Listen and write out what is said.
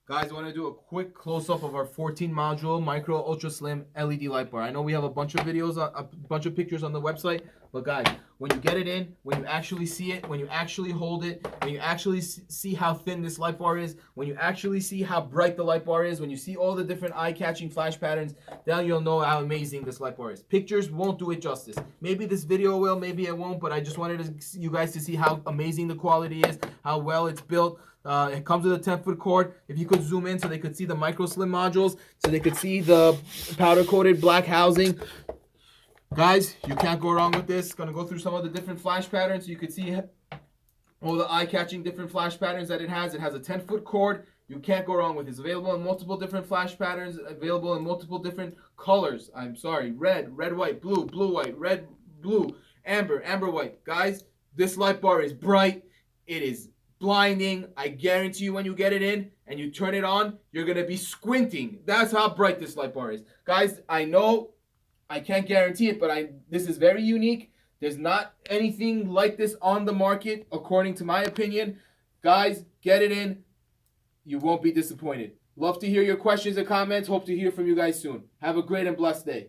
Guys, I want to do a quick close-up of our 14-module micro ultra slim LED light bar. I know we have a bunch of videos, a bunch of pictures on the website, but guys, when you get it in, when you actually see it, when you actually hold it, when you actually see how thin this light bar is, when you actually see how bright the light bar is, when you see all the different eye-catching flash patterns, then you'll know how amazing this light bar is. Pictures won't do it justice. Maybe this video will, maybe it won't, but I just wanted you guys to see how amazing the quality is, how well it's built. It comes with a 10-foot cord. If you could zoom in so they could see the micro slim modules, so they could see the powder coated black housing. Guys, you can't go wrong with this. Gonna go through some of the different flash patterns so you could see all the eye-catching different flash patterns that it has. It has a 10-foot cord. You can't go wrong with it. It's available in multiple different flash patterns, available in multiple different colors. I'm sorry, red, white, blue, white, red, blue, amber, white. Guys, this light bar is bright. It is blinding. I guarantee you when you get it in and you turn it on, you're going to be squinting. That's how bright this light bar is. Guys, I know I can't guarantee it, but this is very unique. There's not anything like this on the market, according to my opinion. Guys, get it in. You won't be disappointed. Love to hear your questions and comments. Hope to hear from you guys soon. Have a great and blessed day.